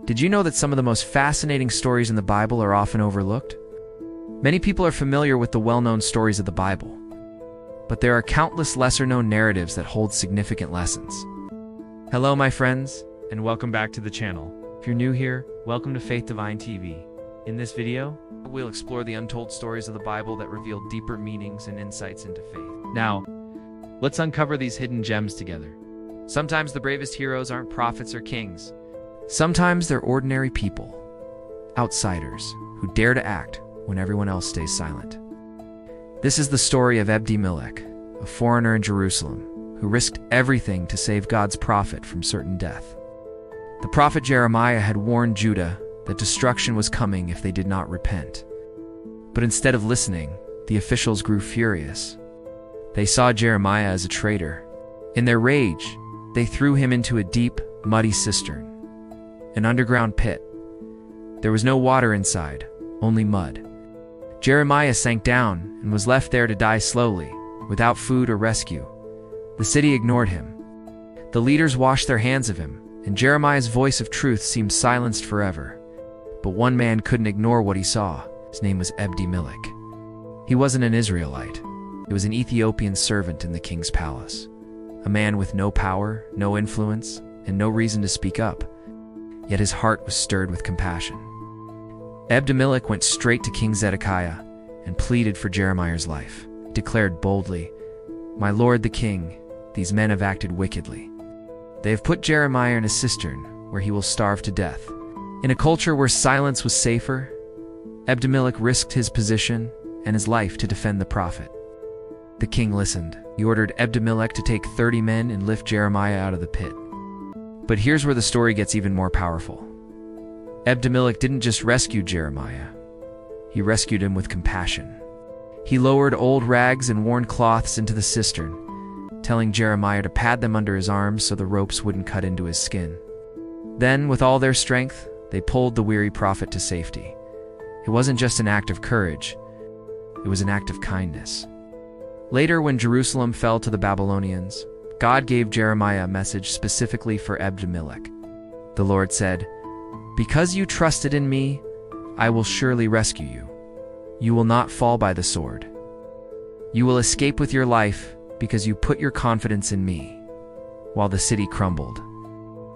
Did you know that some of the most fascinating stories in the Bible are often overlooked? Many people are familiar with the well-known stories of the Bible, but there are countless lesser-known narratives that hold significant lessons. Hello, my friends, and welcome back to the channel. If you're new here, welcome to Faith Divine TV. In this video, we'll explore the untold stories of the Bible that reveal deeper meanings and insights into faith. Now, let's uncover these hidden gems together. Sometimes the bravest heroes aren't prophets or kings. Sometimes they're ordinary people, outsiders, who dare to act when everyone else stays silent. This is the story of Ebed-Melech, a foreigner in Jerusalem, who risked everything to save God's prophet from certain death. The prophet Jeremiah had warned Judah that destruction was coming if they did not repent. But instead of listening, the officials grew furious. They saw Jeremiah as a traitor. In their rage, they threw him into a deep, muddy cistern, an underground pit. There was no water inside, only mud. Jeremiah sank down and was left there to die slowly, without food or rescue. The city ignored him. The leaders washed their hands of him, and Jeremiah's voice of truth seemed silenced forever. But one man couldn't ignore what he saw. His name was Ebed-Melech. He wasn't an Israelite. He was an Ethiopian servant in the king's palace. A man with no power, no influence, and no reason to speak up. Yet his heart was stirred with compassion. Ebed-Melech went straight to King Zedekiah and pleaded for Jeremiah's life. He declared boldly, "My lord the king, these men have acted wickedly. They have put Jeremiah in a cistern where he will starve to death." In a culture where silence was safer, Ebed-Melech risked his position and his life to defend the prophet. The king listened. He ordered Ebed-Melech to take 30 men and lift Jeremiah out of the pit. But here's where the story gets even more powerful. Ebed-Melech didn't just rescue Jeremiah. He rescued him with compassion. He lowered old rags and worn cloths into the cistern, telling Jeremiah to pad them under his arms so the ropes wouldn't cut into his skin. Then, with all their strength, they pulled the weary prophet to safety. It wasn't just an act of courage, it was an act of kindness. Later, when Jerusalem fell to the Babylonians, God gave Jeremiah a message specifically for Ebed-Melech. The Lord said, "Because you trusted in me, I will surely rescue you. You will not fall by the sword. You will escape with your life because you put your confidence in me." While the city crumbled,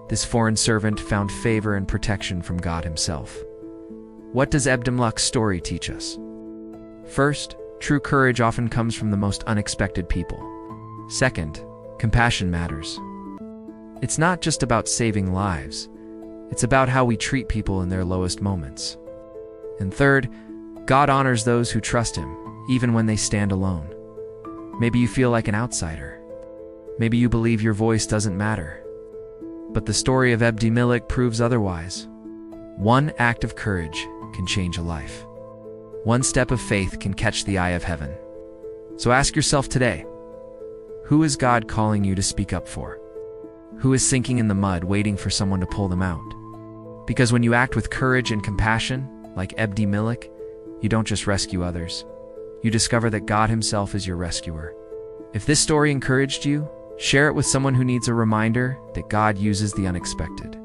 this foreign servant found favor and protection from God himself. What does Ebed-Melech's story teach us? First, true courage often comes from the most unexpected people. Second, compassion matters. It's not just about saving lives. It's about how we treat people in their lowest moments. And third, God honors those who trust him, even when they stand alone. Maybe you feel like an outsider. Maybe you believe your voice doesn't matter. But the story of Ebed-Melech proves otherwise. One act of courage can change a life. One step of faith can catch the eye of heaven. So ask yourself today, who is God calling you to speak up for? Who is sinking in the mud waiting for someone to pull them out? Because when you act with courage and compassion, like Ebed-Melech, you don't just rescue others. You discover that God himself is your rescuer. If this story encouraged you, share it with someone who needs a reminder that God uses the unexpected.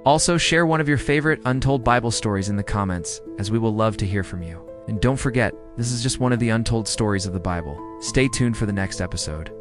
Also, share one of your favorite untold Bible stories in the comments, as we will love to hear from you. And don't forget, this is just one of the untold stories of the Bible. Stay tuned for the next episode.